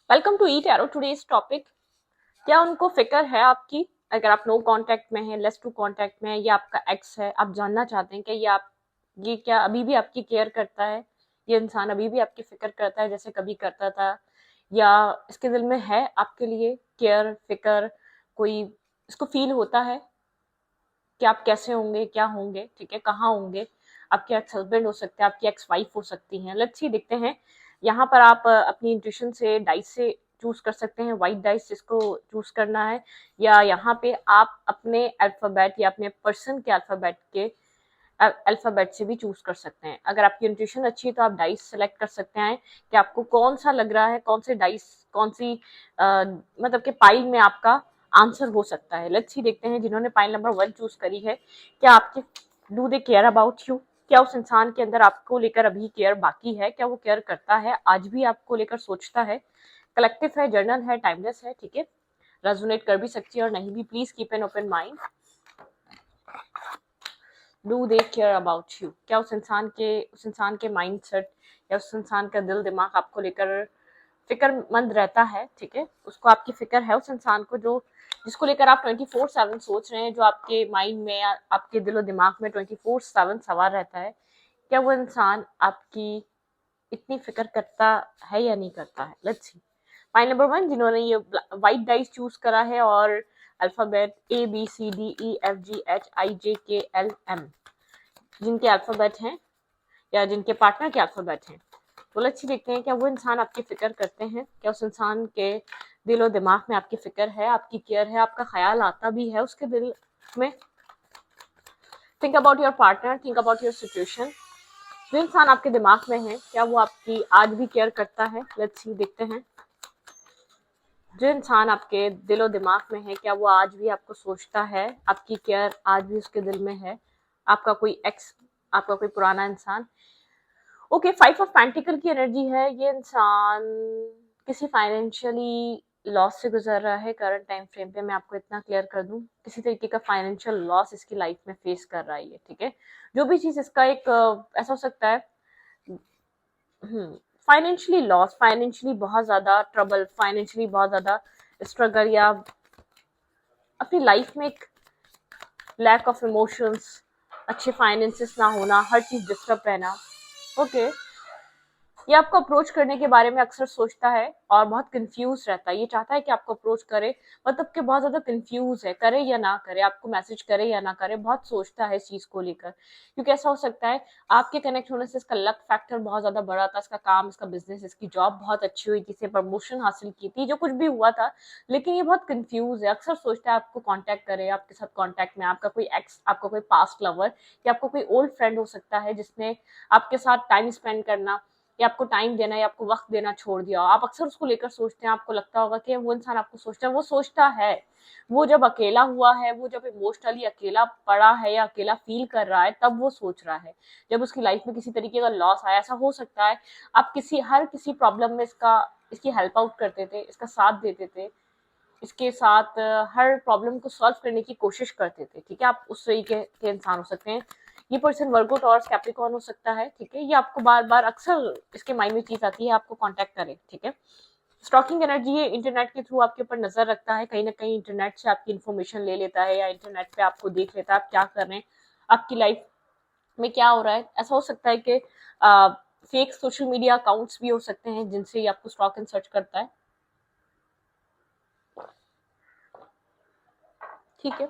Welcome to eat arrow today's topic. क्या उनको फिक्र है आपकी? अगर आप नो कांटेक्ट में हैं, लेस टू कांटेक्ट में हैं, या आपका एक्स है, आप जानना चाहते हैं कि ये क्या अभी भी आपकी केयर करता है? ये इंसान अभी भी आपकी फिक्र करता है जैसे कभी करता था, या इसके दिल में है आपके लिए केयर, फिक्र कोई इसको फील होता है कि आप कैसे होंगे, क्या होंगे, ठीक है, कहाँ होंगे? आपके एक्स हस्बैंड हो सकते हैं, आपकी एक्स वाइफ हो सकती हैं। लेट्स सी, देखते हैं। यहाँ पर आप अपनी इंट्यूशन से डाइस से चूज कर सकते हैं, व्हाइट डाइस जिसको चूज करना है, या यहाँ पे आप अपने अल्फाबेट या अपने पर्सन के अल्फाबेट से भी चूज कर सकते हैं। अगर आपकी इंट्यूशन अच्छी है तो आप डाइस सेलेक्ट कर सकते हैं कि आपको कौन सा लग रहा है, कौन से डाइस, कौन सी मतलब कि पाइल में आपका आंसर हो सकता है। लेट्स सी, देखते हैं जिन्होंने पाइल नंबर 1 चूज करी है, क्या आपके do they care about you? क्या उस इंसान के अंदर आपको लेकर अभी केयर बाकी है? क्या वो केयर करता है, आज भी आपको लेकर सोचता है? कलेक्टिव है, जर्नल है, टाइमलेस है, ठीक है, रेजोनेट कर भी सकती है और नहीं भी। Please keep an open mind. Do they care about you? क्या उस इंसान के माइंड सेट या उस इंसान का दिल दिमाग आपको लेकर फिक्रमंद रहता है? ठीक है, उसको आपकी फिक्र है उस इंसान को जो जिसको लेकर आप 24/7 सोच रहे हैं, जो आपके माइंड में या आपके दिलो दिमाग में 24/7 सवार रहता है। क्या वो इंसान आपकी इतनी फिक्र करता है या नहीं करता है? Let's see. पॉइंट नंबर 1, जिन्होंने ये व्हाइट डाइस चूज करा है और अल्फाबेट ABCDEFGHIJKLM जिनके अल्फाबेट हैं या जिनके पार्टनर के अल्फाबेट हैं, तो लेट्स देखते हैं क्या वो इंसान आपकी फिक्र करते हैं? क्या उस इंसान के दिलो दिमाग में आपकी फिक्र है, आपकी केयर है, आपका ख्याल आता भी है उसके दिल में? Think about your partner, think about your situation. जो इंसान आपके दिमाग में है, क्या वो आपकी आज भी केयर करता है? लेट्स सी, देखते हैं। जो इंसान आपके दिलो दिमाग में है, क्या वो आज भी आपको सोचता है, आपकी केयर आज भी उसके दिल में है? आपका कोई एक्स, आपका कोई पुराना इंसान। ओके, 5 ऑफ पेंटिकल की एनर्जी है। ये इंसान किसी फाइनेंशियली लॉस से गुजर रहा है करंट टाइम फ्रेम पे। मैं आपको इतना क्लियर कर दूं, किसी तरीके का फाइनेंशियल लॉस इसकी लाइफ में फेस कर रहा है ये, ठीक है। जो भी चीज इसका एक ऐसा हो सकता है, फाइनेंशियली लॉस, फाइनेंशियली बहुत ज्यादा ट्रबल, फाइनेंशियली बहुत ज्यादा स्ट्रगल, या अपनी लाइफ में एक लैक ऑफ इमोशंस, अच्छे फाइनेंसेस ना होना, हर चीज डिस्टर्ब रहना। ओके, ये आपको अप्रोच करने के बारे में अक्सर सोचता है और बहुत कंफ्यूज रहता है। ये चाहता है कि आपको अप्रोच करे, मतलब कि बहुत ज्यादा कंफ्यूज है, करे या ना करे, आपको मैसेज करे या ना करे, बहुत सोचता है इस चीज को लेकर। क्योंकि ऐसा हो सकता है आपके कनेक्ट होने से इसका लक फैक्टर बहुत ज्यादा बड़ा था, इसका काम, इसका बिजनेस, इसकी जॉब बहुत अच्छी हुई थी, इसे प्रमोशन हासिल की थी, जो कुछ भी हुआ था, लेकिन ये बहुत कंफ्यूज है। अक्सर सोचता है आपको कांटेक्ट करे, आपके साथ कांटेक्ट में आपका कोई एक्स, आपका कोई पास्ट लवर, या आपको कोई ओल्ड फ्रेंड हो सकता है जिसने आपके साथ टाइम स्पेंड करना या आपको टाइम देना या आपको वक्त देना छोड़ दिया। आप अक्सर उसको लेकर सोचते हैं, आपको लगता होगा कि वो इंसान आपको सोचता है, वो सोचता है। वो जब अकेला हुआ है, वो जब इमोशनली अकेला पड़ा है या अकेला फील कर रहा है, तब वो सोच रहा है। जब उसकी लाइफ में किसी तरीके का लॉस आया, ऐसा हो सकता है आप हर किसी प्रॉब्लम में इसकी हेल्प आउट करते थे, इसका साथ देते थे, इसके साथ हर प्रॉब्लम को सॉल्व करने की कोशिश करते थे, ठीक है। आप उस तरीके के इंसान हो सकते हैं। ये पर्सन वर्गो टॉरस कैप्रिकॉर्न हो सकता है, ठीक है। ये आपको बार बार अक्सर इसके माइंड में चीज आती है, आपको कांटेक्ट करे, ठीक है। स्टॉकिंग एनर्जी है, इंटरनेट के थ्रू आपके ऊपर नजर रखता है, कहीं ना कहीं इंटरनेट से आपकी इन्फॉर्मेशन ले लेता है या इंटरनेट पे आपको देख लेता है आप क्या कर रहे हैं, आपकी लाइफ में क्या हो रहा है। ऐसा हो सकता है कि फेक सोशल मीडिया अकाउंट्स भी हो सकते हैं जिनसे ये आपको स्टॉक एंड सर्च करता है, ठीक है।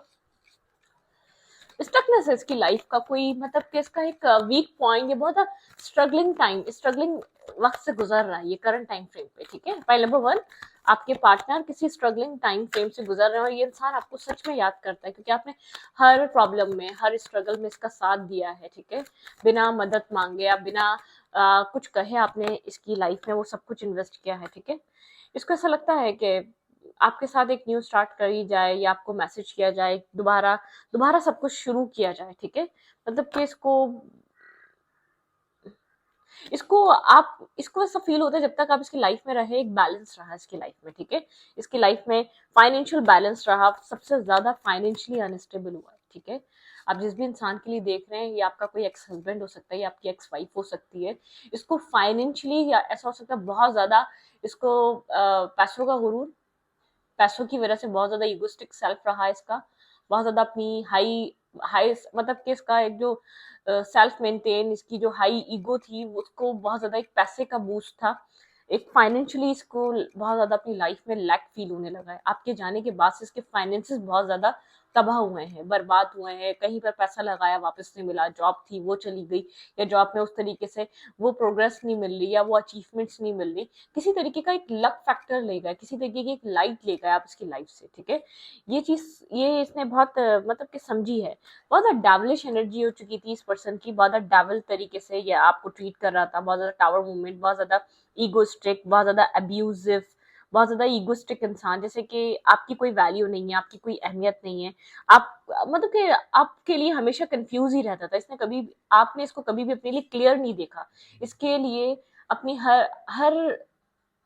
स्टकनेस है इसकी लाइफ का कोई, मतलब कि इसका एक वीक पॉइंट, ये बहुत स्ट्रगलिंग वक्त से गुजर रहा है ये करंट टाइम फ्रेम पे, ठीक है। पॉइंट नंबर 1, आपके पार्टनर किसी स्ट्रगलिंग टाइम फ्रेम से गुजर रहे हैं और ये इंसान आपको सच में याद करता है, क्योंकि आपने हर प्रॉब्लम में, हर स्ट्रगल में इसका साथ दिया है, ठीक है। बिना मदद मांगे या बिना कुछ कहे आपने इसकी लाइफ में वो सब कुछ इन्वेस्ट किया है, ठीक है। इसको ऐसा लगता है कि आपके साथ एक न्यू स्टार्ट करी जाए या आपको मैसेज किया जाए, दोबारा दोबारा सब कुछ शुरू किया जाए, ठीक है। मतलब कि इसको इसको ऐसा फील होता है जब तक आप इसकी लाइफ में रहे, एक बैलेंस रहा इसकी लाइफ में, ठीक है। इसकी लाइफ में फाइनेंशियल बैलेंस रहा, सबसे ज्यादा फाइनेंशियली अनस्टेबल हुआ, ठीक है। आप जिस भी इंसान के लिए देख रहे हैं, ये आपका कोई एक्स हस्बैंड हो सकता है, ये आपकी एक्स वाइफ हो सकती है। इसको फाइनेंशियली या ऐसा हो सकता है बहुत ज्यादा इसको पैसों का गुरूर, पैसों की वजह से बहुत ज्यादा इगोस्टिक सेल्फ रहा है इसका, बहुत ज्यादा अपनी हाई हाई मतलब कि इसका एक जो सेल्फ मेंटेन, इसकी जो हाई ईगो थी उसको बहुत ज्यादा एक पैसे का बूस्ट था। एक फाइनेंशियली इसको बहुत ज्यादा अपनी लाइफ में लैक फील होने लगा है। आपके जाने के बाद से इसके फाइनेंसेस बहुत ज्यादा तबाह हुए हैं, बर्बाद हुए हैं। कहीं पर पैसा लगाया वापस नहीं मिला, जॉब थी वो चली गई, या जॉब में उस तरीके से वो प्रोग्रेस नहीं मिल रही, या वो अचीवमेंट्स नहीं मिल रही। किसी तरीके का एक लक फैक्टर ले गया, किसी तरीके की एक लाइट ले गया आप इसकी लाइफ से, ठीक है। ये चीज ये इसने बहुत मतलब कि समझी है। बहुत ज्यादा डेविलिश एनर्जी हो चुकी थी इस पर्सन की, बहुत ज्यादा डेविल तरीके से ये आपको ट्रीट कर रहा था, बहुत ज्यादा टावर मूवमेंट, बहुत ज्यादा ईगोस्टिक, बहुत ज्यादा अब्यूजिव, बहुत ज्यादा ईगोस्टिक इंसान, जैसे कि आपकी कोई वैल्यू नहीं है, आपकी कोई अहमियत नहीं है, आप मतलब कि आपके लिए हमेशा कंफ्यूज ही रहता था। इसने कभी आपने इसको कभी भी अपने लिए क्लियर नहीं देखा। इसके लिए अपनी हर हर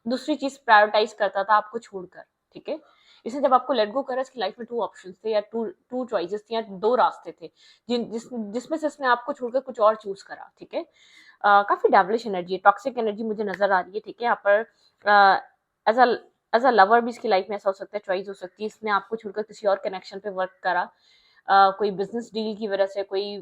दूसरी चीज प्रायोरिटाइज करता था आपको छोड़कर, ठीक है। इसने जब आपको लेट गो करा, इसकी लाइफ में टू ऑप्शंस थे, या टू टू चॉइसेस थी, या दो रास्ते थे जिसमें से इसने आपको छोड़कर कुछ और चूज करा, ठीक है। काफी डेविलिश एनर्जी है, टॉक्सिक एनर्जी मुझे नजर आ रही है, ठीक है। यहाँ पर as a as a lover भी इसकी लाइफ में ऐसा हो सकता है, चॉइस हो सकती है, इसने आपको छोड़कर किसी और कनेक्शन पे वर्क करा। कोई बिजनेस डील की वजह से, कोई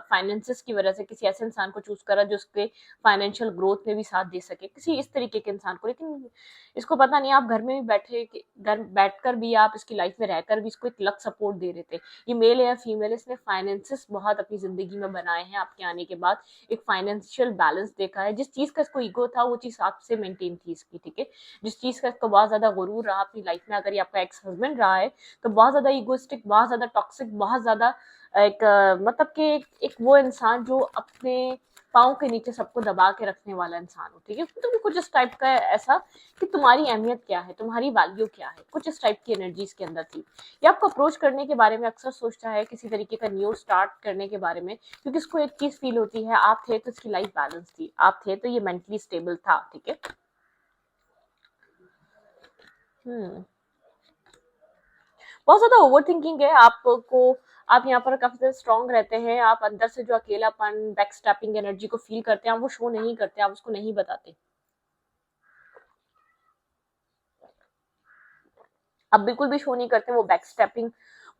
फाइनेंसेस की वजह से किसी ऐसे इंसान को चूज करा जो उसके फाइनेंशियल ग्रोथ में भी साथ दे सके, किसी इस तरीके के इंसान को। लेकिन इसको पता नहीं, आप घर में भी बैठे, घर बैठकर भी आप इसकी लाइफ में रहकर भी इसको एक लक सपोर्ट दे रहे थे। ये मेल है या फीमेल, इसने फाइनेंसेस बहुत अपनी जिंदगी में बनाए हैं आपके आने के बाद। एक फाइनेंशियल बैलेंस देखा है, जिस चीज का इसको ईगो था वो चीज आपसे मेंटेन थी इसकी, ठीक है। जिस चीज का इसको बहुत ज्यादा गुरूर रहा अपनी लाइफ में, अगर ये आपका एक्स हस्बैंड रहा है तो बहुत ज्यादा इगोइस्टिक, बहुत ज्यादा टॉक्सिक, बहुत ज्यादा एक मतलब कि एक वो इंसान जो अपने पाँव के नीचे सबको दबा के रखने वाला इंसान हो, ठीक है। तो कुछ इस टाइप का ऐसा कि तुम्हारी अहमियत क्या है, तुम्हारी वैल्यू क्या है, कुछ इस टाइप की एनर्जी इसके अंदर थी। ये आपको अप्रोच करने के बारे में अक्सर सोचता है, किसी तरीके का न्यू स्टार्ट करने के बारे में, क्योंकि इसको एक चीज फील होती है, आप थे तो इसकी लाइफ बैलेंस थी, आप थे तो ये मेंटली स्टेबल था, ठीक है। बहुत ज्यादा ओवर थिंकिंग है आपको। आप यहाँ पर काफी ज्यादा स्ट्रांग रहते हैं, आप अंदर से जो अकेलापन, बैक स्टैपिंग एनर्जी को फील करते हैं, आप वो शो नहीं करते, आप उसको नहीं बताते। आप बिल्कुल भी शो नहीं करते वो बैक स्टैपिंग,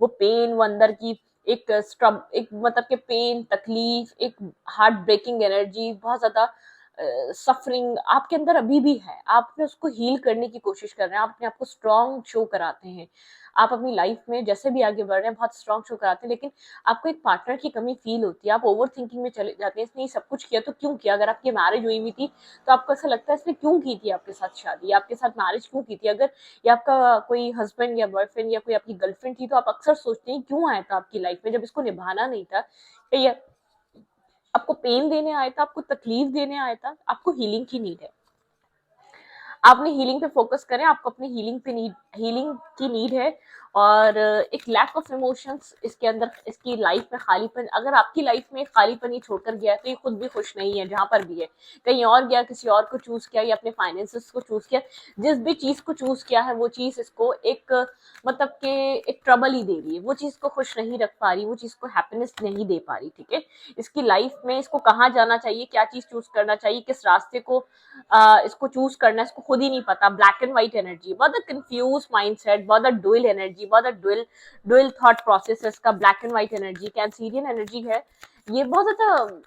वो पेन, वो अंदर की एक एक मतलब के पेन, तकलीफ, एक हार्ट ब्रेकिंग एनर्जी, बहुत ज्यादा सफरिंग आपके अंदर अभी भी है। आपने उसको हील करने की कोशिश कर रहे हैं, आप अपने आप को स्ट्रांग शो कराते हैं, आप अपनी लाइफ में जैसे भी आगे बढ़ रहे हैं बहुत स्ट्रांग शो कराते हैं, लेकिन आपको एक पार्टनर की कमी फील होती है, आप ओवर थिंकिंग में चले जाते हैं, इसने ये सब कुछ किया तो क्यों किया। अगर आपकी मैरिज हुई हुई थी तो आपको ऐसा लगता है इसने क्यों की थी आपके साथ शादी, आपके साथ मैरिज क्यों की थी। अगर ये आपका कोई हस्बैंड या बॉयफ्रेंड या कोई आपकी गर्लफ्रेंड थी तो आप अक्सर सोचते हैं क्यों आया था आपकी लाइफ में, जब इसको निभाना नहीं था, या आपको पेन देने आया था, आपको तकलीफ देने आया था। आपको हीलिंग की नीड है, आप अपनी हीलिंग पे फोकस करें, आपको अपनी हीलिंग की नीड है। और एक लैक ऑफ इमोशंस इसके अंदर, इसकी लाइफ में खालीपन, अगर आपकी लाइफ में खालीपन ही छोड़कर गया है तो ये खुद भी खुश नहीं है जहां पर भी है, कहीं और गया, किसी और को चूज किया, या अपने फाइनेंसेस को चूज किया, जिस भी चीज को चूज किया है वो चीज इसको एक मतलब के एक ट्रबल ही दे रही है, वो चीज को खुश नहीं रख पा रही, वो चीज को हैप्पीनेस नहीं दे पा रही, ठीक है। इसकी लाइफ में इसको कहाँ जाना चाहिए, क्या चीज चूज करना चाहिए, किस रास्ते को इसको चूज करना है, इसको खुद ही नहीं पता। ब्लैक एंड व्हाइट एनर्जी, बहुत कंफ्यूज माइंडसेट, बहुत डुअल एनर्जी, बहुत डुअल थॉट प्रोसेस है इसका। Black and white energy Cancerian energy है। ये बहुत ज्यादा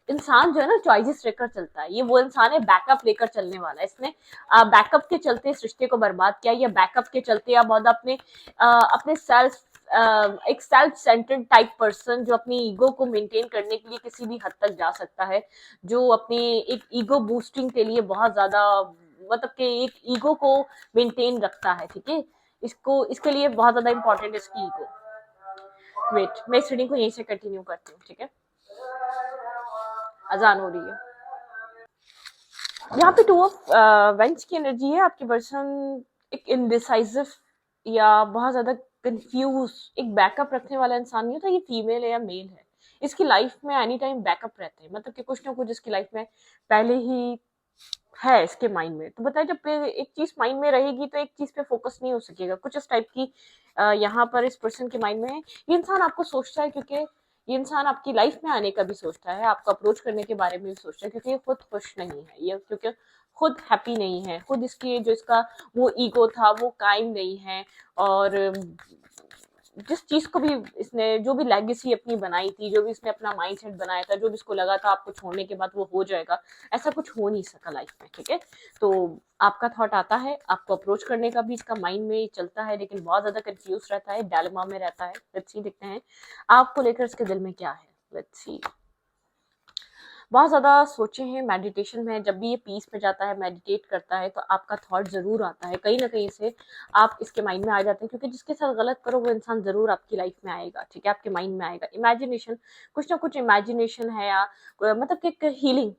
इंसान जो है ना चॉइसेस लेकर चलता है, ये वो इंसान है बैकअप लेकर चलने वाला। इसने बैकअप के चलते इस रिश्ते को बर्बाद किया, या बैकअप के चलते या बहुत अपने सेल्फ एक सेल्फ सेंटर्ड टाइप पर्सन जो अपनी ईगो को मेंटेन करने के लिए किसी भी हद तक जा सकता है, जो अपनी एक ईगो बूस्टिंग के लिए बहुत ज्यादा मतलब कि एक ईगो को मेंटेन रखता है, ठीक है। इसको इसके लिए बहुत ज्यादा इंपॉर्टेंट है इसकी ईगो। वेट, मैं इस रीडिंग को यहीं से कंटिन्यू करती हूँ, ठीक है। अजान हो रही है। यहाँ पे टू ऑफ वेंस की एनर्जी है। आपकी पर्सन एक इनडिसाइसिव या बहुत ज्यादा कंफ्यूज, एक बैकअप रखने वाला इंसान नहीं होता, ये फीमेल है या मेल है। इसकी लाइफ में एनी टाइम बैकअप रहते हैं, मतलब कि कुछ ना कुछ इसकी लाइफ में पहले ही है इसके माइंड में। तो बताए जब एक चीज माइंड में रहेगी तो एक चीज पे फोकस नहीं हो सकेगा, कुछ इस टाइप की यहाँ पर इस पर्सन के माइंड में है। ये इंसान आपको सोचता है क्योंकि ये इंसान आपकी लाइफ में आने का भी सोचता है, आपको अप्रोच करने के बारे में भी सोचता है, क्योंकि ये खुद खुश नहीं है, ये क्योंकि खुद हैप्पी नहीं है, खुद इसकी जो इसका वो ईगो था वो कायम नहीं है। और जिस चीज को भी इसने जो भी लेगेसी अपनी बनाई थी, जो भी इसने अपना माइंडसेट बनाया था, जो भी इसको लगा था आपको छोड़ने के बाद वो हो जाएगा, ऐसा कुछ हो नहीं सका लाइफ में। ठीक है, तो आपका थॉट आता है, आपको अप्रोच करने का भी इसका माइंड में चलता है, लेकिन बहुत ज्यादा कंफ्यूज रहता है, डायलेमा में रहता है। लेट्स सी, देखते हैं आपको लेकर इसके दिल में क्या है। लेट्स सी, बहुत ज़्यादा सोचे हैं मेडिटेशन में। जब भी ये पीस में जाता है, मेडिटेट करता है, तो आपका थॉट ज़रूर आता है, कहीं ना कहीं से आप इसके माइंड में आ जाते हैं, क्योंकि जिसके साथ गलत करो वो इंसान ज़रूर आपकी लाइफ में आएगा। ठीक है, आपके माइंड में आएगा। इमेजिनेशन, कुछ ना कुछ इमेजिनेशन है, या मतलब कि एक हीलिंग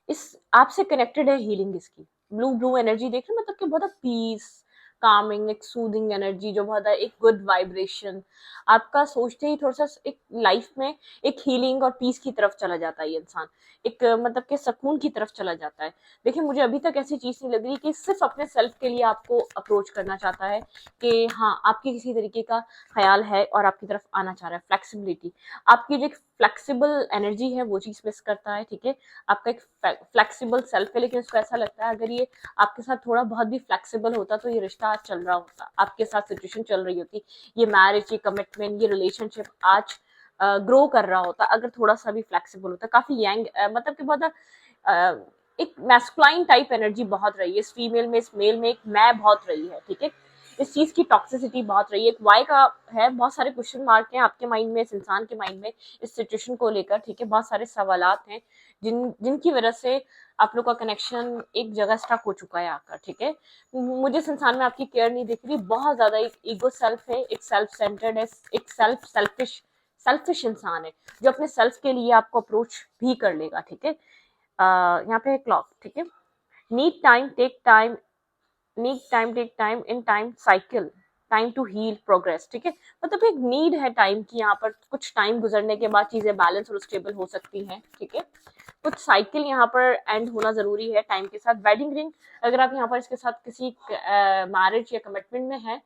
इस आपसे कनेक्टेड है। हीलिंग इसकी ब्लू ब्लू एनर्जी देख रहे हैं, मतलब कि बहुत पीस, कामिंग, एक सूदिंग एनर्जी, जो बहुत एक गुड वाइब्रेशन, आपका सोचते ही थोड़ा सा एक लाइफ में एक हीलिंग और पीस की तरफ चला जाता है ये इंसान, एक मतलब के सुकून की तरफ चला जाता है। देखिए, मुझे अभी तक ऐसी चीज नहीं लग रही कि सिर्फ अपने सेल्फ के लिए आपको अप्रोच करना चाहता है, कि हाँ आपकी किसी तरीके का ख्याल है और आपकी तरफ आना चाह रहा है। फ्लेक्सिबिलिटी, आपकी जो फ्लेक्सिबल एनर्जी है वो चीज मिस करता है। ठीक है, आपका एक फ्लेक्सिबल सेल्फ है, लेकिन उसको ऐसा लगता है अगर ये आपके साथ थोड़ा बहुत भी फ्लेक्सिबल होता तो ये रिश्ता आज चल रहा होता, आपके साथ सिचुएशन चल रही होती, ये मैरिज, ये कमिटमेंट, ये रिलेशनशिप आज ग्रो कर रहा होता, अगर थोड़ा सा भी फ्लेक्सिबल होता। काफी यंग, मतलब कि बहुत एक मैस्कुलाइन टाइप एनर्जी बहुत रही है इस फीमेल में, इस मेल में एक मैं बहुत रही है। ठीक है, इस चीज की टॉक्सिसिटी बहुत रही है। एक वाई का है, बहुत सारे क्वेश्चन मार्क हैं आपके माइंड में, इस इंसान के माइंड में इस सिचुएशन को लेकर। ठीक है, बहुत सारे सवालात हैं जिनकी वजह से आप लोग का कनेक्शन एक जगह स्टक हो चुका है आकर। ठीक है, मुझे इस इंसान में आपकी केयर नहीं दिख रही, बहुत ज्यादा एक ईगो सेल्फ है, एक सेल्फ सेंटर्ड है, एक सेल्फिश इंसान है, जो अपने सेल्फ के लिए आपको अप्रोच भी कर लेगा। ठीक है, यहाँ पे क्लॉक। ठीक है, need time take time, take time in time cycle, time to heal progress. ठीक है, मतलब एक नीड है टाइम की, यहाँ पर कुछ टाइम गुजरने के बाद चीजें बैलेंस और स्टेबल हो सकती हैं। ठीक है, कुछ साइकिल यहाँ पर एंड होना जरूरी है टाइम के साथ। वेडिंग रिंग, अगर आप यहाँ पर इसके साथ किसी मैरिज या कमिटमेंट में है,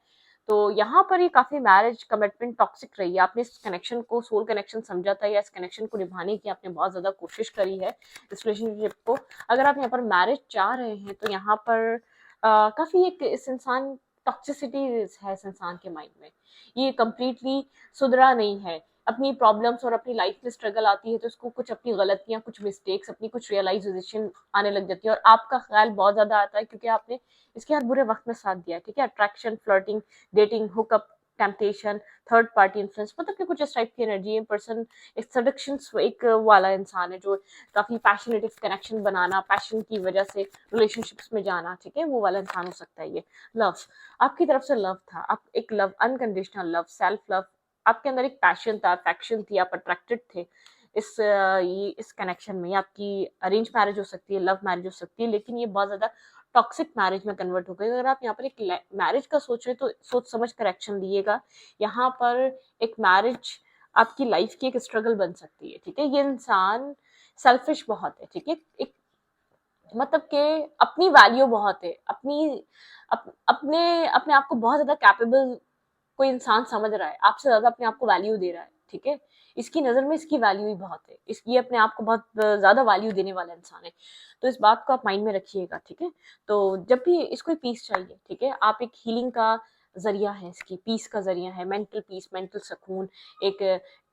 तो यहाँ पर ये काफी मैरिज कमिटमेंट टॉक्सिक रही है। आपने इस कनेक्शन को सोल कनेक्शन समझा था, या इस कनेक्शन को निभाने की आपने बहुत ज्यादा कोशिश करी है, इस रिलेशनशिप को। अगर आप यहाँ पर मैरिज चाह रहे हैं, तो यहाँ पर काफी एक इस इंसान टॉक्सिसिटी है इस इंसान के माइंड में, ये कंप्लीटली सुधरा नहीं है। अपनी प्रॉब्लम्स और अपनी लाइफ में स्ट्रगल आती है, तो इसको कुछ अपनी गलतियां, कुछ मिस्टेक्स, अपनी कुछ रियलाइजेशन आने लग जाती है, और आपका ख्याल बहुत ज्यादा आता है, क्योंकि आपने इसके हर बुरे वक्त में साथ दिया है। ठीक है, attraction, flirting, dating, hookup, temptation, third party influence, मतलब कि कुछ इस टाइप की एनर्जी है। पर्सन एक सडक्शन, एक वाला इंसान है, जो काफी पैशनेट कनेक्शन बनाना, पैशन की वजह से रिलेशनशिप्स में जाना। ठीक है, वो वाला इंसान हो सकता है ये। लव, आपकी तरफ से लव था, आप एक love, unconditional love, self love, आपके अंदर एक पैशन था, अफेक्शन थी, आप अट्रैक्टेड थे इस कनेक्शन में। आपकी अरेंज मैरिज हो सकती है, लव मैरिज हो सकती है, लेकिन ये बहुत ज्यादा टॉक्सिक मैरिज में कन्वर्ट हो गई। अगर आप यहाँ पर एक मैरिज का सोच रहे, तो सोच समझ कर एक्शन लीजिएगा। यहाँ पर एक मैरिज आपकी लाइफ की एक स्ट्रगल बन सकती है। ठीक है, ये इंसान सेल्फिश बहुत है। ठीक है, एक मतलब कि अपनी वैल्यू बहुत है, अपने अपने आप को बहुत ज्यादा कैपेबल कोई इंसान समझ रहा है, आपसे ज्यादा अपने आप को वैल्यू दे रहा है। ठीक है, इसकी नजर में इसकी वैल्यू ही बहुत है, इसकी अपने आप को बहुत ज्यादा वैल्यू देने वाला इंसान है। तो इस बात को आप माइंड में रखिएगा। ठीक है, तो जब भी इसको पीस चाहिए, ठीक है, आप एक हीलिंग का जरिया है, इसकी पीस का जरिया है, मेंटल पीस, मेंटल सुकून, एक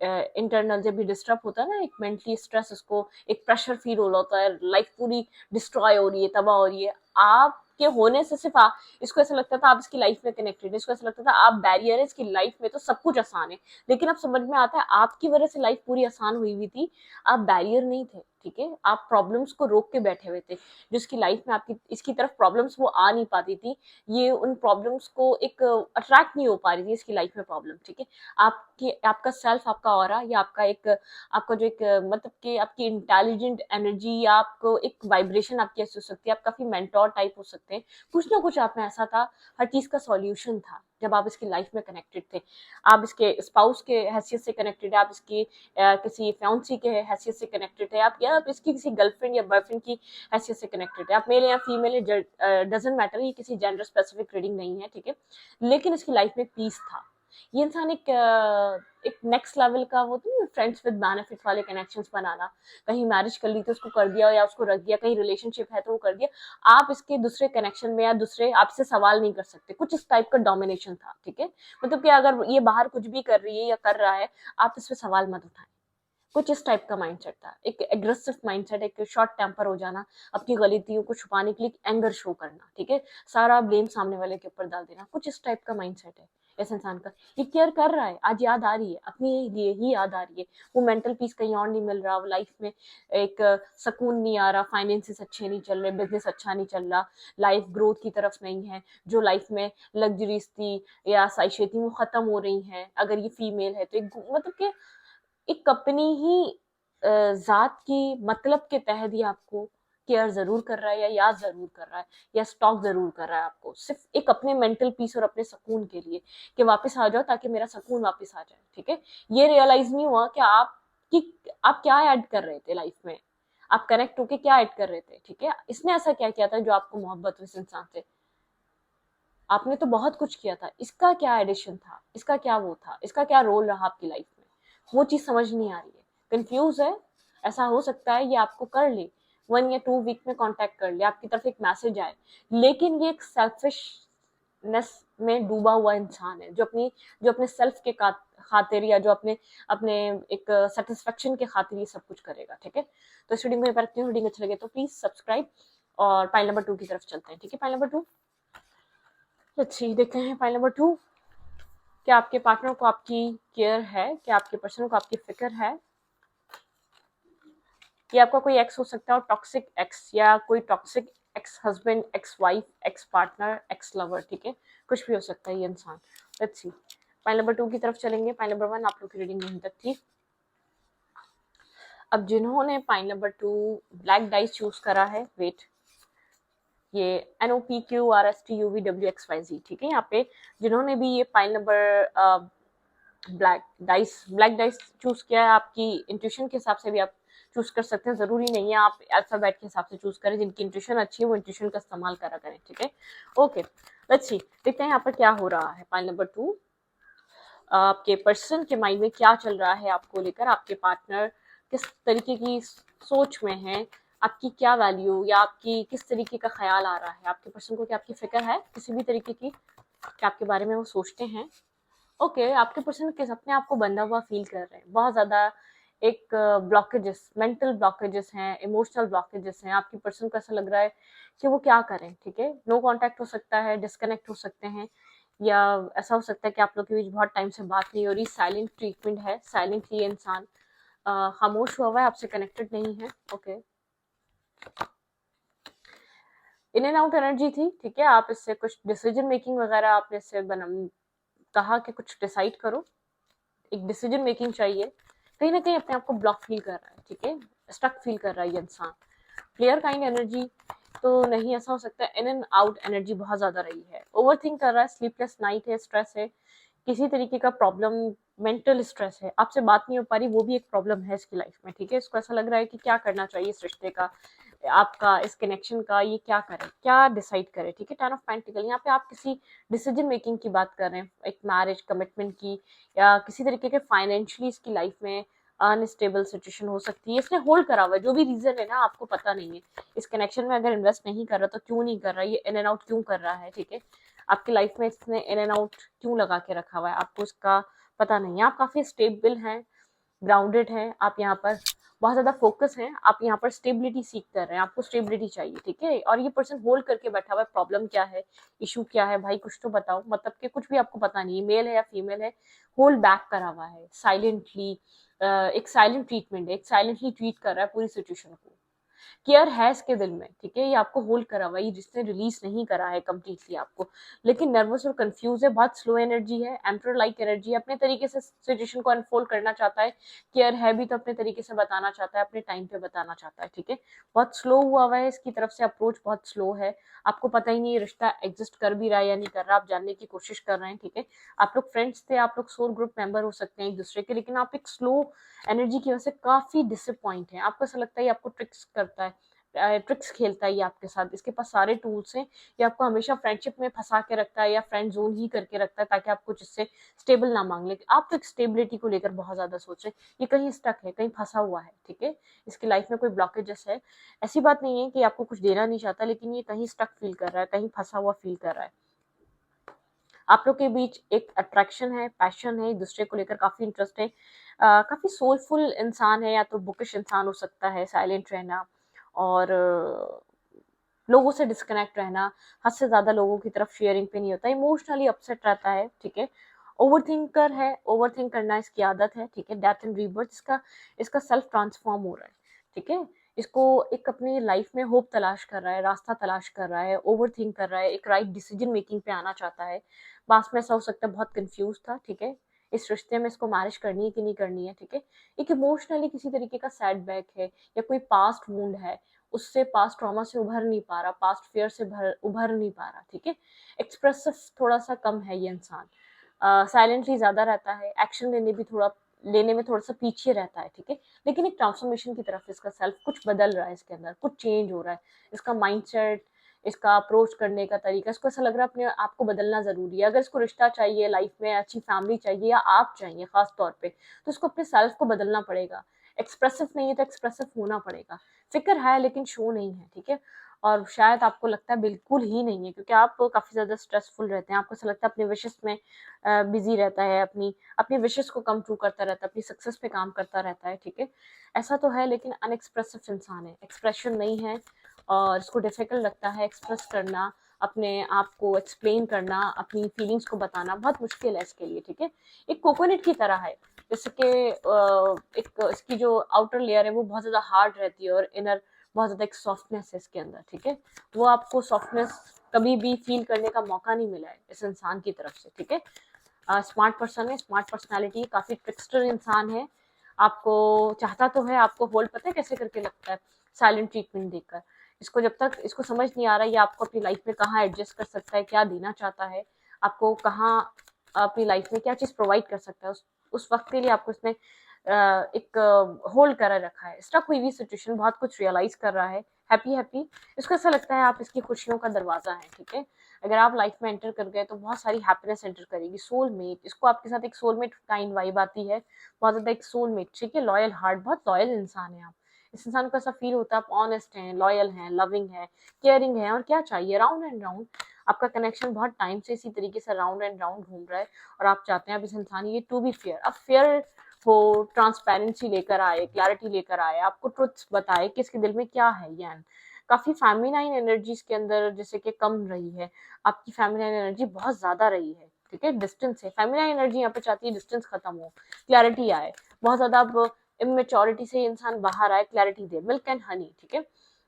इंटरनल जब भी डिस्टर्ब होता है ना, एक मेंटली स्ट्रेस, उसको एक प्रेशर फील हो रहा होता है, लाइफ पूरी डिस्ट्रॉय हो रही है, तबाह हो रही है, आपके होने से सिर्फ इसको ऐसा लगता था आप इसकी लाइफ में कनेक्टेड है, इसको ऐसा लगता था आप बैरियर है इसकी लाइफ में, तो सब कुछ आसान है। लेकिन अब समझ में आता है आपकी वजह से लाइफ पूरी आसान हुई हुई थी, आप बैरियर नहीं थे। ठीक है, आप प्रॉब्लम्स को रोक के बैठे हुए थे, जिसकी लाइफ में आपकी इसकी तरफ प्रॉब्लम्स वो आ नहीं पाती थी, ये उन प्रॉब्लम्स को एक अट्रैक्ट नहीं हो पा रही थी इसकी लाइफ में प्रॉब्लम। ठीक है, आपकी आपका सेल्फ, आपका ऑरा, या आपका एक आपका जो एक मतलब कि आपकी इंटेलिजेंट एनर्जी, या आपको एक वाइब्रेशन आपकी ऐसी हो सकती है, आप काफी मेंटोर टाइप हो सकते हैं, कुछ ना कुछ आप में ऐसा था, हर चीज का सॉल्यूशन था जब आप इसकी लाइफ में कनेक्टेड थे। आप इसके स्पाउस के हैसियत से कनेक्टेड है, आप इसकी किसी फ्यांसी के हैसियत से कनेक्टेड है, आप या आप इसकी किसी गर्लफ्रेंड या बॉयफ्रेंड की हैसियत से कनेक्टेड है, आप मेल या फीमेल, डजंट मैटर, ये किसी जेंडर स्पेसिफिक रीडिंग नहीं है। ठीक है, लेकिन इसकी लाइफ में पीस था, ये इंसान एक नेक्स्ट लेवल का वो तो नहीं, फ्रेंड्स विद बेनिफिट वाले कनेक्शंस बनाना, कहीं मैरिज कर ली तो उसको कर दिया या उसको रख दिया, कहीं रिलेशनशिप है तो वो कर दिया, आप इसके दूसरे कनेक्शन में या दूसरे आपसे सवाल नहीं कर सकते, कुछ इस टाइप का डोमिनेशन था, ठीक है। मतलब कि अगर ये बाहर कुछ भी कर रही है या कर रहा है, आप इस पे सवाल मत उठाएं, कुछ इस टाइप का माइंडसेट था, एक एग्रेसिव माइंडसेट, एक शॉर्ट टेम्पर हो जाना, अपनी गलतियों को छुपाने के लिए एंगर शो करना, ठीक है, सारा ब्लेम सामने वाले के ऊपर डाल देना, कुछ इस टाइप का माइंडसेट है इस इंसान का। ये केयर कर रहा है, आज याद आ रही है, अपने लिए ही याद आ रही है, वो मेंटल पीस कहीं और नहीं मिल रहा, वो लाइफ में एक सुकून नहीं आ रहा, फाइनेंसेस अच्छे नहीं चल रहे, बिजनेस अच्छा नहीं चल रहा, लाइफ ग्रोथ की तरफ नहीं है, जो लाइफ में लग्जरीज थी या आसाइशें थी वो खत्म हो रही हैं, अगर ये फीमेल है तो एक मतलब कि एक अपनी ही जात की मतलब के तहत ही आपको केयर जरूर कर रहा है या याद जरूर कर रहा है या स्टॉक जरूर कर रहा है आपको, सिर्फ एक अपने मेंटल पीस और अपने सुकून के लिए कि वापस आ जाओ ताकि मेरा सुकून वापस आ जाए, ठीक है। ये रियलाइज नहीं हुआ कि आप क्या ऐड कर रहे थे लाइफ में, आप कनेक्ट होके क्या ऐड कर रहे थे, ठीक है। इसने ऐसा क्या किया था जो आपको मोहब्बत हुई इस इंसान से, आपने तो बहुत कुछ किया था, इसका क्या एडिशन था, इसका क्या वो था, इसका क्या रोल रहा आपकी लाइफ में, वो चीज समझ नहीं आ रही है, कंफ्यूज है। ऐसा हो सकता है ये आपको कर ले, 1 या 2 वीक में कांटेक्ट कर ले, आपकी तरफ एक मैसेज आए, लेकिन ये एक सेल्फिशनेस में डूबा हुआ इंसान है जो अपने सेल्फ के खातिर या जो अपने अपने एक सेटिस्फेक्शन के खातिर ये सब कुछ करेगा, ठीक है। तो इस वीडियो में रखती हूँ, वीडियो अच्छा लगे तो प्लीज सब्सक्राइब, और फाइल नंबर 2 की तरफ चलते हैं, ठीक है। फाइल नंबर 2, अच्छी देखते हैं। फाइल नंबर 2, क्या आपके पार्टनर को आपकी केयर है, क्या आपके पर्सन को आपकी फिक्र है। ये आपका कोई एक्स हो सकता है, और टॉक्सिक एक्स या कोई toxic ex husband, ex wife, ex partner, x lover, ठीक है, कुछ भी हो सकता है ये इंसान। लेट्स सी, फाइल नंबर 2 की तरफ चलेंगे। फाइल नंबर 1 आप लोग की रीडिंग यहीं तक थी। अब जिन्होंने file number 2 black dice choose करा है, वेट, ये NOPQRSTUVWXYZ, ठीक है। यहाँ पे जिन्होंने भी ये file number black dice choose किया है, आपकी इंट्यूशन के हिसाब से भी आप चूज कर सकते हैं, जरूरी नहीं है आप अल्फाबेट के हिसाब से चूज करें, जिनकी इंट्यूशन अच्छी है वो इंट्यूशन का इस्तेमाल करा करें, ठीक है। ओके, लेट्स सी, देखते हैं यहाँ पर क्या हो रहा है। फाइल नंबर 2, आपके पर्सन के माइंड में क्या चल रहा है आपको लेकर, आपके पार्टनर किस तरीके की सोच में है, आपकी क्या वैल्यू या आपकी किस तरीके का ख्याल आ रहा है, आपके पर्सन को क्या आपकी फिक्र है किसी भी तरीके की, क्या आपके बारे में वो सोचते हैं। ओके, आपके पर्सन किस अपने आप को बंधा हुआ फील कर रहे हैं, बहुत ज्यादा एक ब्लॉकेजेस, मेंटल ब्लॉकेजेस हैं, इमोशनल ब्लॉकेजेस हैं, आपकी पर्सन को ऐसा लग रहा है कि वो क्या करें, ठीक है। नो कांटेक्ट हो सकता है, डिस्कनेक्ट हो सकते हैं, या ऐसा हो सकता है कि आप लोग के बीच बहुत टाइम से बात नहीं हो रही, साइलेंट ट्रीटमेंट है, साइलेंटली इंसान खामोश हुआ है, आपसे कनेक्टेड नहीं है। Okay, in and out energy थी, ठीक है। आप इससे कुछ डिसीजन मेकिंग वगैरह आपने इससे कहा कि कुछ डिसाइड करो, एक डिसीजन मेकिंग चाहिए, कहीं ना कहीं अपने आप को ब्लॉक फील कर रहा है, ठीक है, स्टक फील कर रहा है ये इंसान। क्लियर काइंड एनर्जी तो नहीं, ऐसा हो सकता है इन एंड आउट एनर्जी बहुत ज्यादा रही है, ओवर थिंक कर रहा है, स्लीपलेस नाइट है, स्ट्रेस है, किसी तरीके का प्रॉब्लम, मेंटल स्ट्रेस है, आपसे बात नहीं हो पा रही, वो भी एक प्रॉब्लम है इसकी लाइफ में, ठीक है। इसको ऐसा लग रहा है कि क्या करना चाहिए इस रिश्ते का, आपका इस कनेक्शन का, ये क्या करे, क्या डिसाइड करे, ठीक है। 10 ऑफ पेंटिकल, यहाँ पे आप किसी डिसीजन मेकिंग की बात कर रहे हैं, एक मैरिज कमिटमेंट की, या किसी तरीके के फाइनेंशियली इसकी लाइफ में अनस्टेबल सिचुएशन हो सकती है, इसने होल्ड करा हुआ है, जो भी रीजन है ना आपको पता नहीं है, इस कनेक्शन में अगर इन्वेस्ट नहीं कर रहा तो क्यों नहीं कर रहा, ये इन एंड आउट क्यों कर रहा है, ठीक है। आपकी लाइफ में इसने इन एंड आउट क्यों लगा के रखा हुआ है, आपको इसका पता नहीं है। आप काफी स्टेबल हैं, ग्राउंडेड हैं, आप यहाँ पर बहुत ज्यादा फोकस है, आप यहाँ पर स्टेबिलिटी सीख कर रहे हैं, आपको स्टेबिलिटी चाहिए, ठीक है। और ये पर्सन होल्ड करके बैठा हुआ है, प्रॉब्लम क्या है, इशू क्या है, भाई कुछ तो बताओ, मतलब कि कुछ भी आपको पता नहीं है, मेल है या फीमेल है, होल्ड बैक करा हुआ है साइलेंटली, एक साइलेंट ट्रीटमेंट है, एक साइलेंटली ट्रीट कर रहा है पूरी सिचुएशन को, केयर है इसके दिल में, ठीक है। ये आपको होल्ड करा हुआ है, ये जिसने रिलीज नहीं करा है कम्प्लीटली आपको, लेकिन नर्वस और कंफ्यूज है, बहुत स्लो एनर्जी है, एम्पर लाइक एनर्जी है, अपने तरीके से सिचुएशन को अनफोल्ड करना चाहता है, केयर है भी तो अपने तरीके से बताना चाहता है, अपने टाइम पे बताना चाहता है, ठीक है। बहुत स्लो हुआ है, इसकी तरफ से अप्रोच बहुत स्लो है, आपको पता ही नहीं ये रिश्ता एग्जिस्ट कर भी रहा है या नहीं कर रहा, आप जानने की कोशिश कर रहे हैं, ठीक है। आप लोग फ्रेंड्स थे, आप लोग सोल ग्रुप मेंबर हो सकते हैं एक दूसरे के, लेकिन आप एक स्लो एनर्जी की वजह से काफी डिसअपॉइंट है, आपको ऐसा लगता है आपको ट्रिक्स करता है, ट्रिक्स खेलता है ये आपके साथ, इसके पास सारे टूल्स हैं, ये आपको हमेशा फ्रेंडशिप में फंसा के रखता है या फ्रेंड जोन ही करके रखता है ताकि आप कुछ इससे स्टेबल ना मांग ले। आप तो एक स्टेबिलिटी को लेकर बहुत ज्यादा सोच रहे हैं, ये कहीं स्टक है, कहीं फंसा हुआ है, ठीक है, इसकी लाइफ में कोई ब्लॉकेजेस है। ऐसी बात नहीं है कि आपको कुछ देना नहीं चाहता, लेकिन ये कहीं स्टक फील कर रहा है, कहीं फंसा हुआ फील कर रहा है। आप लोग के बीच एक अट्रैक्शन है, पैशन है, एक दूसरे को लेकर काफी इंटरेस्ट है। काफी सोलफुल इंसान है, या तो बुकिश इंसान हो सकता है, साइलेंट रहना और लोगों से डिस्कनेक्ट रहना, हद से ज्यादा लोगों की तरफ शेयरिंग पे नहीं होता, इमोशनली अपसेट रहता है, ठीक है। ओवर थिंकर है, ओवर थिंक करना इसकी आदत है, ठीक है। डेथ एंड रीबर्थ, इसका इसका सेल्फ ट्रांसफॉर्म हो रहा है, ठीक है। इसको एक अपनी लाइफ में होप तलाश कर रहा है, रास्ता तलाश कर रहा है, ओवर थिंक कर रहा है, एक राइट डिसीजन मेकिंग पे आना चाहता है। पास में ऐसा हो सकता है बहुत कंफ्यूज था, ठीक है, इस रिश्ते में इसको मैरिज करनी है कि नहीं करनी है, ठीक है। एक इमोशनली किसी तरीके का सेटबैक है या कोई पास्ट वुंड है, उससे पास्ट ट्रॉमा से उभर नहीं पा रहा, पास्ट फियर से उभर नहीं पा रहा, ठीक है। एक्सप्रेसिव थोड़ा सा कम है ये इंसान, साइलेंटली ज्यादा रहता है, एक्शन लेने में थोड़ा सा पीछे रहता है, ठीक है। लेकिन एक ट्रांसफॉर्मेशन की तरफ इसका सेल्फ कुछ बदल रहा है, इसके अंदर कुछ चेंज हो रहा है, इसका माइंडसेट, इसका अप्रोच करने का तरीका, इसको ऐसा लग रहा है अपने आप को बदलना जरूरी है। अगर इसको रिश्ता चाहिए, लाइफ में अच्छी फैमिली चाहिए, या आप चाहिए खास तौर पे, तो इसको अपने सेल्फ को बदलना पड़ेगा। एक्सप्रेसिव नहीं है तो एक्सप्रेसिव होना पड़ेगा। फिक्र है लेकिन शो नहीं है, ठीक है। और शायद आपको लगता है बिल्कुल ही नहीं है, क्योंकि आप काफी ज्यादा स्ट्रेसफुल रहते हैं, आपको ऐसा लगता है अपने विशेष में बिजी रहता है, अपनी अपनी विशेष को कम ट्रू करता रहता है, अपनी सक्सेस पे काम करता रहता है, ठीक है। ऐसा तो है, लेकिन अनएक्सप्रेसिव इंसान है, एक्सप्रेशन नहीं है, और इसको डिफिकल्ट लगता है एक्सप्रेस करना, अपने आप को एक्सप्लेन करना, अपनी फीलिंग्स को बताना बहुत मुश्किल है इसके लिए, ठीक है। एक कोकोनट की तरह है, जैसे कि एक इसकी जो आउटर लेयर है वो बहुत ज्यादा हार्ड रहती है, और इनर बहुत ज्यादा एक सॉफ्टनेस है इसके अंदर, ठीक है। वो आपको सॉफ्टनेस कभी भी फील करने का मौका नहीं मिला है इस इंसान की तरफ से, ठीक है। स्मार्ट पर्सन है, स्मार्ट पर्सनालिटी, काफी ट्रिक्स्टर इंसान है, आपको चाहता तो है, आपको होल्ड पता है कैसे करके लगता है, साइलेंट ट्रीटमेंट देकर। इसको जब तक इसको समझ नहीं आ रहा है ये आपको अपनी लाइफ में कहाँ एडजस्ट कर सकता है, क्या देना चाहता है, आपको कहाँ अपनी लाइफ में क्या चीज प्रोवाइड कर सकता है, उस वक्त के लिए आपको इसने एक होल्ड कर रखा है, स्टक हुई हुई सिचुएशन, बहुत कुछ रियलाइज कर रहा है, हैप्पी हैप्पी। इसको ऐसा लगता है आप इसकी खुशियों का दरवाजा है, ठीक है। अगर आप लाइफ में एंटर कर गए तो बहुत सारी हैप्पीनेस एंटर करेगी। सोलमेट, इसको आपके साथ एक सोलमेट काइंड वाइब आती है, बहुत ज्यादा एक सोलमेट, ठीक है। लॉयल हार्ट, बहुत लॉयल इंसान है आप, इस इंसान को ऐसा फील होता है आप ऑनेस्ट हैं, लॉयल हैं, लविंग है, केयरिंग है, और क्या चाहिए, राउंड एंड राउंड। आपका कनेक्शन बहुत टाइम से इसी तरीके से राउंड एंड राउंड घूम रहा है, और आप चाहते हैं अब इस इंसान ये टू बी फेयर, अब फेयर हो, ट्रांसपेरेंसी लेकर आए, क्लैरिटी लेकर आए, आपको ट्रुथ्स बताए कि इसके दिल में क्या है। यान काफी फेमिनाइन एनर्जीज के अंदर जैसे कि कम रही है, आपकी फेमिनाइन एनर्जी बहुत ज्यादा रही है, ठीक है। डिस्टेंस है, फेमिनाइन एनर्जी यहाँ पे चाहती है डिस्टेंस खत्म हो, क्लैरिटी आए, बहुत ज्यादा अब इमेच्योरिटी से इंसान बाहर आए, clarity they, milk and honey, ठीक है।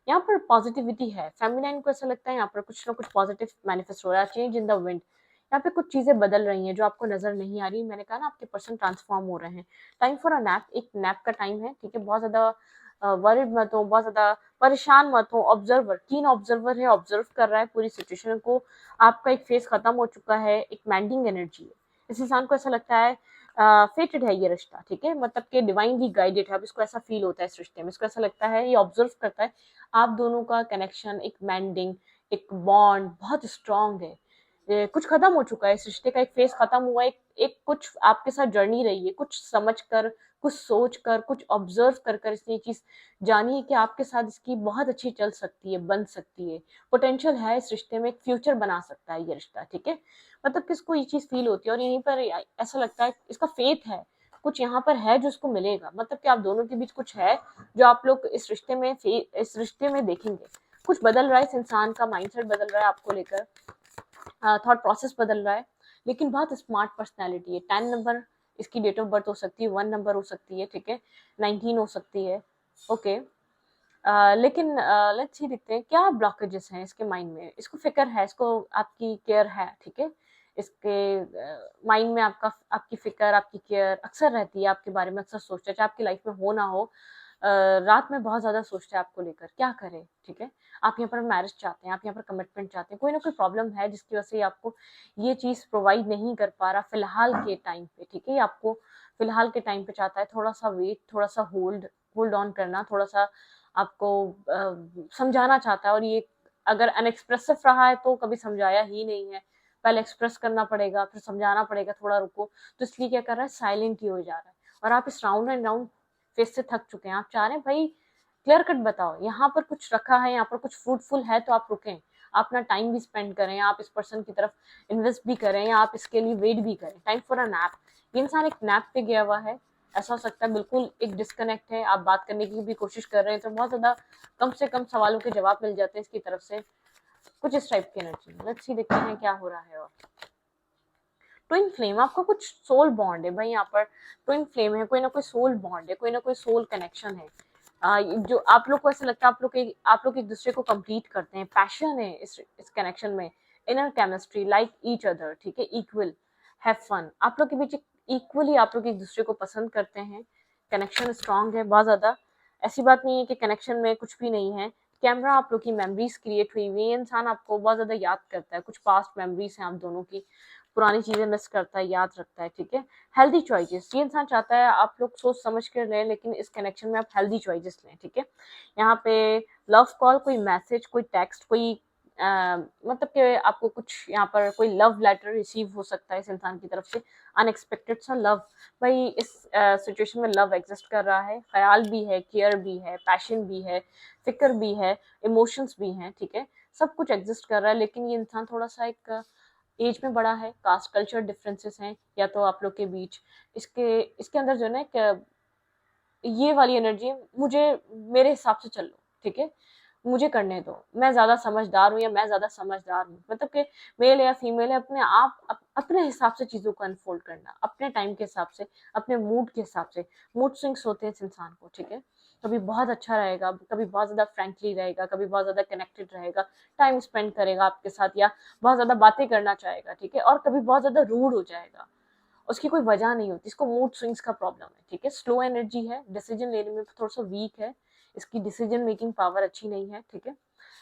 यहाँ पर पॉजिटिविटी है, फेमिनाइन को ऐसा लगता है यहाँ पर कुछ ना कुछ पॉजिटिव मैनिफेस्ट हो रहा है, चेंज इन द विंड, यहाँ पे कुछ चीजें बदल रही हैं जो आपको नजर नहीं आ रही। मैंने कहा ना आपके पर्सन ट्रांसफॉर्म हो रहे हैं, टाइम फॉर अ नैप, एक नैप का टाइम है, ठीक है। बहुत ज्यादा वरिड मत हो, बहुत ज्यादा परेशान मत हो, ऑब्जर्वर, कीन ऑब्जर्वर है, ऑब्जर्व कर रहा है पूरी सिचुएशन को, आपका एक फेस खत्म हो चुका है, एक मैंडिंग एनर्जी है, इस इंसान को ऐसा लगता है फेटेड है ये रिश्ता, ठीक है, मतलब कि डिवाइनली गाइडेड है, अब इसको ऐसा फील होता है इस रिश्ते में, इसको ऐसा लगता है, ये ऑब्जर्व करता है आप दोनों का कनेक्शन, एक मैंडिंग, एक बॉन्ड बहुत स्ट्रांग है। कुछ खत्म हो चुका है, इस रिश्ते का एक फेज खत्म हुआ है, एक कुछ आपके साथ जर्नी रही है, कुछ समझ कर, कुछ सोच कर, कुछ ऑब्जर्व कर कर इसने ये चीज जानी है कि आपके साथ इसकी बहुत अच्छी चल सकती है, बन सकती है, पोटेंशियल है इस रिश्ते में, एक फ्यूचर बना सकता है ये रिश्ता, ठीक है। मतलब किसको ये चीज फील होती है, और यहीं पर ऐसा लगता है इसका फेथ है, कुछ यहाँ पर है जो उसको मिलेगा, मतलब कि आप दोनों के बीच कुछ है जो आप लोग इस रिश्ते में देखेंगे। कुछ बदल रहा है, इस इंसान का माइंडसेट बदल रहा है आपको लेकर, थॉट प्रोसेस बदल रहा है, लेकिन बहुत स्मार्ट पर्सनैलिटी है। 10 नंबर इसकी डेट ऑफ बर्थ हो सकती है, 1 नंबर हो सकती है, ठीक है, 19 हो सकती है, ओके। लेकिन लेट्स सी, देखते हैं क्या ब्लॉकेजेस हैं इसके माइंड में, इसको फिक्र है, इसको आपकी केयर है, ठीक है। इसके माइंड में आपकी फिक्र, आपकी केयर अक्सर रहती है, आपके बारे में अक्सर सोचता है, चाहे आपकी लाइफ में हो ना हो, रात में बहुत ज्यादा सोचते हैं आपको लेकर, क्या करें, ठीक है। आप यहाँ पर मैरिज चाहते हैं, आप यहाँ पर कमिटमेंट चाहते हैं, कोई ना कोई प्रॉब्लम है जिसकी वजह से आपको ये चीज प्रोवाइड नहीं कर पा रहा फिलहाल के टाइम पे, ठीक है। आपको फिलहाल के टाइम पे चाहता है थोड़ा सा वेट, थोड़ा सा होल्ड होल्ड ऑन करना, थोड़ा सा आपको समझाना चाहता है, और ये अगर अनएक्सप्रेसिव रहा है तो कभी समझाया ही नहीं है, पहले एक्सप्रेस करना पड़ेगा, फिर समझाना पड़ेगा, थोड़ा रुको, तो इसलिए क्या कर रहा है, साइलेंट ही हो जा रहा है। और आप इस राउंड एंड राउंड फेस से थक चुके हैं, आप चाह रहे हैं भाई क्लियर कट बताओ, यहाँ पर कुछ रखा है, यहाँ पर कुछ फ्रूटफुल है तो आप रुकें, आप अपना टाइम भी स्पेंड करें, आप इस पर्सन की तरफ इन्वेस्ट भी करें, या आप इसके लिए वेट भी करें, टाइम फॉर अ नैप। ये इंसान एक नैप पे गया हुआ है, ऐसा हो सकता है, बिल्कुल एक डिस्कनेक्ट है, आप बात करने की भी कोशिश कर रहे हैं तो बहुत ज़्यादा कम से कम सवालों के जवाब मिल जाते हैं इसकी तरफ से, कुछ इस टाइप की एनर्जी। लेट्स सी, देखते हैं क्या हो रहा है। और ट्विन फ्लेम, आपका कुछ सोल बॉन्ड है भाई, यहाँ पर ट्विन फ्लेम है, कोई ना कोई सोल बॉन्ड है, कोई ना कोई सोल कनेक्शन है। जो आप लोग को ऐसा लगता है आप लोग एक दूसरे को कंप्लीट करते हैं, पैशन है इस कनेक्शन में, inner chemistry, like each other, ठीक है, इक्वल, हैव फन, आप लोग के बीच इक्वली आप लोग एक दूसरे को पसंद करते हैं, कनेक्शन स्ट्रांग है बहुत ज़्यादा। ऐसी बात नहीं है कि कनेक्शन में कुछ भी नहीं है, कैमरा आप लोग की मेमोरीज क्रिएट हुई हुई है, इंसान आपको बहुत ज़्यादा याद करता है, कुछ पास्ट मेमोरीज हैं आप दोनों की, पुरानी चीज़ें मिस करता है, याद रखता है, ठीक है। हेल्दी चॉइसेस, ये इंसान चाहता है आप लोग सोच समझ कर लें, लेकिन इस कनेक्शन में आप हेल्दी चॉइसेस लें, ठीक है। यहाँ पे लव कॉल, कोई मैसेज, कोई टेक्स्ट, कोई मतलब कि आपको कुछ यहाँ पर कोई लव लेटर रिसीव हो सकता है इस इंसान की तरफ से, अनएक्सपेक्टेड सा लव। भाई इस सिचुएशन में लव एग्जिस्ट कर रहा है, ख्याल भी है, केयर भी है, पैशन भी है, फिक्र भी है, इमोशंस भी हैं, ठीक है, सब कुछ एग्जिस्ट कर रहा है। लेकिन ये इंसान थोड़ा सा एक एज में बड़ा है, कास्ट कल्चर डिफरेंसेस हैं या तो आप लोग के बीच, इसके इसके अंदर जो है ना ये वाली एनर्जी, मुझे मेरे हिसाब से चल लो, ठीक है, मुझे करने दो, मैं ज्यादा समझदार हूँ या मैं ज्यादा समझदार हूँ, मतलब कि मेल या फीमेल है, अपने आप अपने हिसाब से चीजों को अनफोल्ड करना, अपने टाइम के हिसाब से, अपने मूड के हिसाब से। मूड स्विंग्स होते हैं इस इंसान को, ठीक है, कभी बहुत अच्छा रहेगा, कभी बहुत ज्यादा फ्रेंकली रहेगा, कभी बहुत ज्यादा कनेक्टेड रहेगा, टाइम स्पेंड करेगा आपके साथ, या बहुत ज्यादा बातें करना चाहेगा, ठीक है, और कभी बहुत ज्यादा रूड हो जाएगा, उसकी कोई वजह नहीं होती, इसको मूड स्विंग्स का प्रॉब्लम है, ठीक है, स्लो एनर्जी है, डिसीजन लेने में थोड़ा सा वीक है, इसकी डिसीजन मेकिंग पावर अच्छी नहीं है, ठीक है।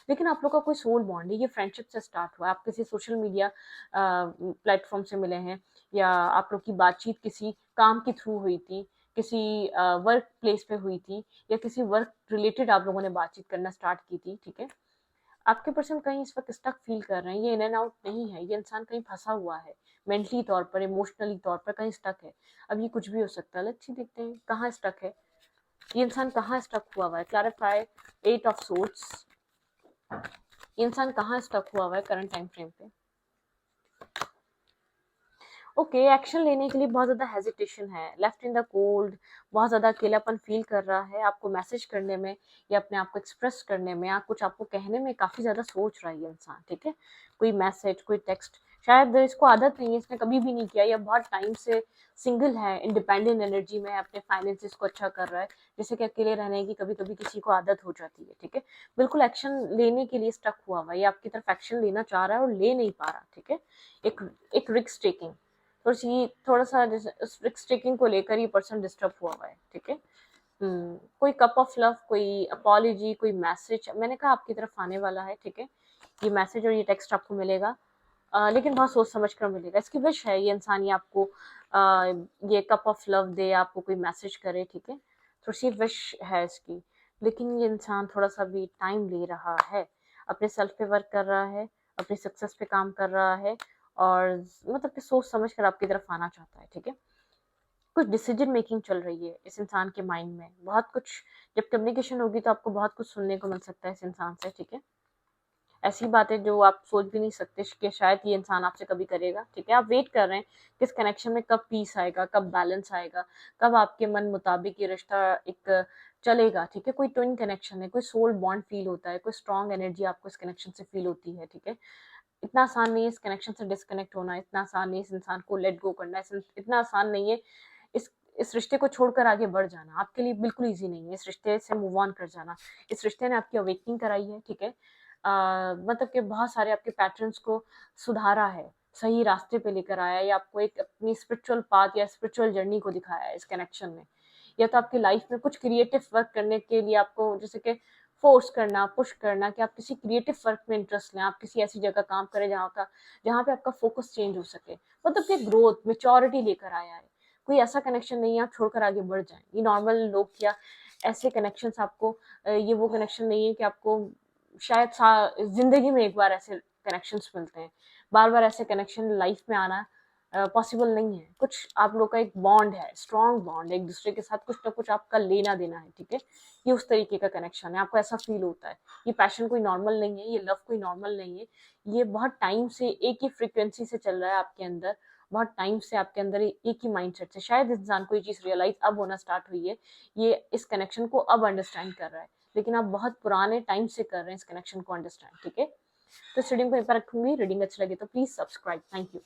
लेकिन आप लोग का कोई सोल बॉन्ड है, ये फ्रेंडशिप से स्टार्ट हुआ है, आप किसी सोशल मीडिया प्लेटफॉर्म से मिले हैं, या आप लोग की बातचीत किसी काम के थ्रू हुई थी, किसी वर्क प्लेस पे हुई थी, या किसी वर्क रिलेटेड आप लोगों ने बातचीत करना स्टार्ट की थी, ठीक है। आपके पर्सन कहीं इस वक्त स्टक फील कर रहे हैं, ये इन एंड आउट नहीं है, ये इंसान कहीं फंसा हुआ है, मेंटली तौर पर, इमोशनली तौर पर कहीं स्टक है। अब ये कुछ भी हो सकता है, लेट्स देखते हैं कहाँ स्टक है ये इंसान, कहाँ स्टक हुआ है। क्लैरिफाई, 8 ऑफ सोर्ड्स, ये इंसान कहाँ स्टक हुआ है करंट टाइम फ्रेम पे। ओके, एक्शन लेने के लिए बहुत ज़्यादा हेजिटेशन है, लेफ्ट इन द कोल्ड, बहुत ज़्यादा अकेलापन फील कर रहा है, आपको मैसेज करने में या अपने आप को एक्सप्रेस करने में या कुछ आपको कहने में काफ़ी ज़्यादा सोच रहा है ये इंसान, ठीक है। कोई मैसेज, कोई टेक्स्ट, शायद इसको आदत नहीं है, इसने कभी भी नहीं किया, या बहुत टाइम से सिंगल है, इंडिपेंडेंट एनर्जी में, अपने फाइनेंसिस को अच्छा कर रहा है, जैसे कि अकेले रहने की कभी कभी किसी को आदत हो जाती है, ठीक है। बिल्कुल एक्शन लेने के लिए स्टक हुआ हुआ है, ये आपकी तरफ एक्शन लेना चाह रहा है और ले नहीं पा रहा, ठीक है। एक रिस्क टेकिंग, थोड़ा सा उस रिस्क टेकिंग को लेकर ये पर्सन डिस्टर्ब हुआ हुआ है, ठीक है। कोई कप ऑफ लव, कोई अपॉलॉजी, कोई मैसेज, मैंने कहा आपकी तरफ आने वाला है, ठीक है, ये मैसेज और ये टेक्स्ट आपको मिलेगा, लेकिन बहुत सोच समझ कर मिलेगा, इसकी विश है ये इंसान, ये आपको ये कप ऑफ लव दे, आपको कोई मैसेज करे, ठीक है, थोड़ी सी विश है इसकी। लेकिन ये इंसान थोड़ा सा भी टाइम ले रहा है, अपने सेल्फ पे वर्क कर रहा है, अपनी सक्सेस पे काम कर रहा है, और मतलब कि सोच समझ कर आपकी तरफ आना चाहता है, ठीक है। कुछ डिसीजन मेकिंग चल रही है इस इंसान के माइंड में, बहुत कुछ, जब कम्युनिकेशन होगी तो आपको बहुत कुछ सुनने को मिल सकता है इस इंसान से, ठीक है। ऐसी बातें जो आप सोच भी नहीं सकते कि शायद ये इंसान आपसे कभी करेगा, ठीक है। आप वेट कर रहे हैं किस कनेक्शन में कब पीस आएगा, कब बैलेंस आएगा, कब आपके मन मुताबिक ये रिश्ता एक चलेगा, ठीक है। कोई ट्विन कनेक्शन है, कोई सोल बॉन्ड फील होता है, कोई स्ट्रॉन्ग एनर्जी आपको इस कनेक्शन से फील होती है, ठीक है। इतना आसान नहीं है इस कनेक्शन से डिस्कनेक्ट होना, इतना आसान नहीं है इस इंसान को लेट गो करना, इतना आसान नहीं है इस इस रिश्ते को छोड़कर आगे बढ़ जाना, आपके लिए बिल्कुल ईजी नहीं है इस रिश्ते से मूव ऑन कर जाना। इस रिश्ते ने आपकी अवेकनिंग कराई है, ठीक है, मतलब कि बहुत सारे आपके पैटर्न्स को सुधारा है, सही रास्ते पे लेकर आया है, या आपको एक अपनी स्पिरिचुअल पाथ या स्पिरिचुअल जर्नी को दिखाया है इस कनेक्शन में, या तो आपकी लाइफ में कुछ क्रिएटिव वर्क करने के लिए आपको जैसे कि फोर्स करना, पुश करना कि आप किसी क्रिएटिव वर्क में इंटरेस्ट लें, आप किसी ऐसी जगह काम करें जहाँ पे आपका फोकस चेंज हो सके, मतलब कि ग्रोथ, मेच्योरिटी लेकर आया है। कोई ऐसा कनेक्शन नहीं है आप छोड़कर आगे बढ़ जाएं, ये नॉर्मल लोग या ऐसे कनेक्शंस आपको ये वो कनेक्शन नहीं है कि आपको शायद जिंदगी में एक बार ऐसे कनेक्शंस मिलते हैं, बार बार ऐसे कनेक्शन लाइफ में आना पॉसिबल नहीं है। कुछ आप लोग का एक बॉन्ड है, स्ट्रॉन्ग बॉन्ड, एक दूसरे के साथ कुछ ना कुछ आपका लेना देना है, ठीक है। ये उस तरीके का कनेक्शन है, आपको ऐसा फील होता है। ये पैशन कोई नॉर्मल नहीं है, ये लव कोई नॉर्मल नहीं है, ये बहुत टाइम से एक ही फ्रिक्वेंसी से चल रहा है आपके अंदर, बहुत टाइम से आपके अंदर एक ही माइंडसेट से। शायद इंसान को ये चीज रियलाइज अब होना स्टार्ट हुई है, ये इस कनेक्शन को अब अंडरस्टैंड कर रहा है, लेकिन आप बहुत पुराने टाइम से कर रहे हैं इस कनेक्शन को अंडरस्टैंड, ठीक है। तो इस रीडिंग को यहीं पर रखूंगी। रीडिंग अच्छी लगे तो प्लीज सब्सक्राइब। Thank you.